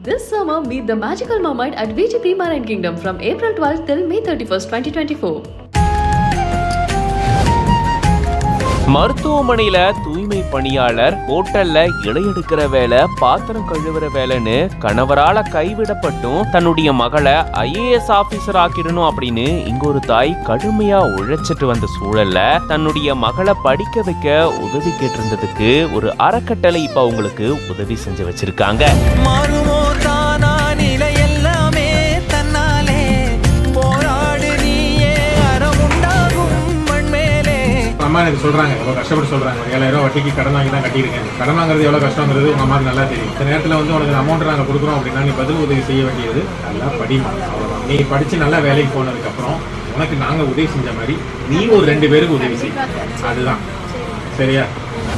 This summer, meet the magical mermaid at VGP Marine Kingdom from April 12th till May 31st, 2024. மருத்துவமனையில தூய்மை பணியாளர், ஹோட்டல்ல இலையெடுக்கிற வேலை, பாத்திரம் கழுவுற வேலைன்னு கணவரால கைவிடப்பட்டும் தன்னுடைய மகளை IAS ஆபீசர் ஆக்கிடணும் அப்படின்னு இங்க ஒரு தாய் கடுமையா உழைச்சிட்டு வந்த சூழல்ல தன்னுடைய மகளை படிக்க வைக்க உதவி கேட்டிருந்ததுக்கு ஒரு அறக்கட்டளை இப்ப அவங்களுக்கு உதவி செஞ்சு வச்சிருக்காங்க. அம்மா எனக்கு சொல்கிறாங்க, எவ்வளோ கஷ்டப்பட்டு சொல்கிறாங்க. ஒரு 7,000 ரூபா வட்டிக்கு கடன் வாங்கி தான் கட்டியிருக்கேன். கடன் வாங்குறது எவ்வளோ கஷ்டங்கிறது உங்கள் அம்மாவுக்கு நல்லா தெரியும். இந்த நேரத்தில் வந்து உனக்கு அமௌண்ட் நாங்கள் கொடுக்குறோம் அப்படின்னா நீ பதில் உதவி செய்ய வேண்டியது நல்லா படிமா. அவ்வளோதான். நீ படித்து நல்லா வேலைக்கு போனதுக்கப்புறம் உனக்கு நாங்கள் உதவி செஞ்ச மாதிரி நீ ஒரு 2 பேருக்கு உதவி செய். அதுதான் சரியா?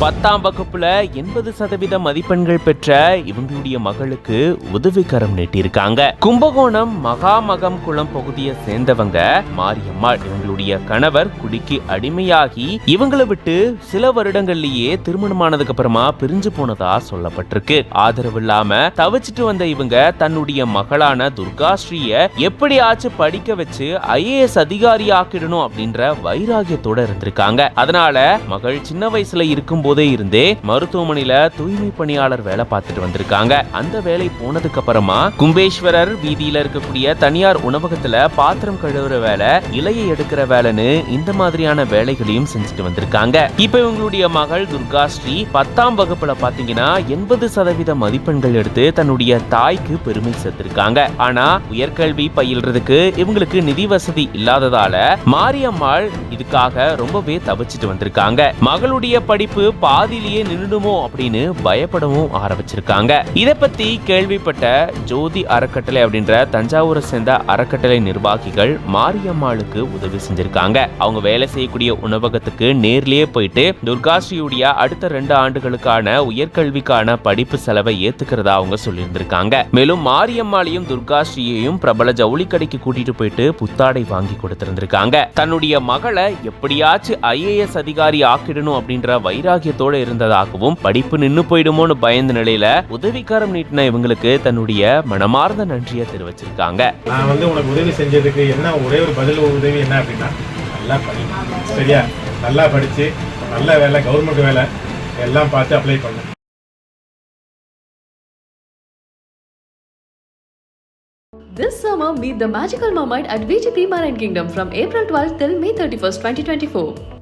10ஆம் வகுப்புல 80% மதிப்பெண்கள் பெற்ற இவங்களுடைய மகளுக்கு உதவிக்கரம் நீட்டியிருக்காங்க. கும்பகோணம் மகாமகம் குளம் பகுதியை சேர்ந்தவங்க மாரியம்மாள். இவங்களுடைய கணவர் குடிக்கு அடிமையாகி இவங்களை விட்டு சில வருடங்கள்லயே திருமணமானதுக்கு அப்புறமா பிரிஞ்சு போனதா சொல்லப்பட்டிருக்கு. ஆதரவு இல்லாம தவிச்சிட்டு வந்த இவங்க தன்னுடைய மகளான துர்காஸ்ரீய எப்படியாச்சும் படிக்க வச்சு IAS அதிகாரி ஆக்கிடணும் அப்படின்ற வைராகியத்தோட இருந்திருக்காங்க. அதனால மகள் சின்ன வயசுல இருக்கும் போதே இருந்தே மருத்துவமனையில தூய்மை பணியாளர் வேலை பார்த்துட்டு வந்திருக்காங்க. அந்த வேலை போனதுக்கு அப்புறமா கும்பேஸ்வரர் வீதியில இருக்கக்கூடிய தனியார் உணவகத்துல பாத்திரம் கழுவுற வேலை, இலையை எடுக்கிற வேலைன்னு இந்த மாதிரியான வேலைகளையும் செஞ்சுட்டு வந்திருக்காங்க. இப்ப இவங்களுடைய மகள் துர்காஸ்ரீ 10ஆம் வகுப்புல பாத்தீங்கன்னா 80% மதிப்பெண்கள் எடுத்து தன்னுடைய தாய்க்கு பெருமை சேர்த்திருக்காங்க. ஆனா உயர்கல்வி பயில்றதுக்கு இவங்களுக்கு நிதி வசதி இல்லாததால மாரியம்மாள் இதுக்காக ரொம்பவே தவிச்சிட்டு வந்திருக்காங்க. மகளுடைய படிப்பு பாதியிலேயே நின்றுடுமோ அப்படின்னு பயப்படவும் ஆரம்பிச்சிருக்காங்க. இதை பத்தி கேள்விப்பட்ட ஜோதி அறக்கட்டளை அப்படின்ற தஞ்சாவூரை சேர்ந்த அறக்கட்டளை நிர்வாகிகள் மாரியம்மாளுக்கு உதவி செஞ்சிருக்காங்க. அவங்க வேலை செய்யக்கூடிய உணவகத்துக்கு நேர்லயே போயிட்டு துர்காஸ்ரீயுடைய அடுத்த 2 ஆண்டுகளுக்கான உயர்கல்விக்கான படிப்பு செலவை ஏத்துக்கிறதா அவங்க சொல்லியிருந்திருக்காங்க. மேலும் மாரியம்மாளையும் துர்காஸ்ரீயையும் பிரபல ஜவுளி கடைக்கு கூட்டிட்டு போயிட்டு புத்தாடை வாங்கி கொடுத்திருந்திருக்காங்க. தன்னுடைய மகளை எப்படியாச்சும் IAS அதிகாரி ஆக்கிடணும் அப்படின்ற வைராகியத்தோட இருந்ததாகவும் படிப்பு நின்னு போயிடுமோன்னு பயந்த நிலையில உதவிக்காரம் நீட்டின இவங்களுக்கு தன்னுடைய மனமார்ந்த நன்றியை தெரிவிச்சிருக்காங்க. நான் வந்து உனக்கு உதவி செஞ்சதுக்கு என்ன ஒரே ஒரு பதில் உதவி என்ன அப்படின்னா நல்லா படி. சரியா? நல்லா படிச்சு நல்ல வேலை, கவர்மெண்ட் வேலை எல்லாம் பார்த்து அப்ளை பண்ணு. This summer, meet the magical mermaid at VGP Marine Kingdom from April 12th till May 31st, 2024.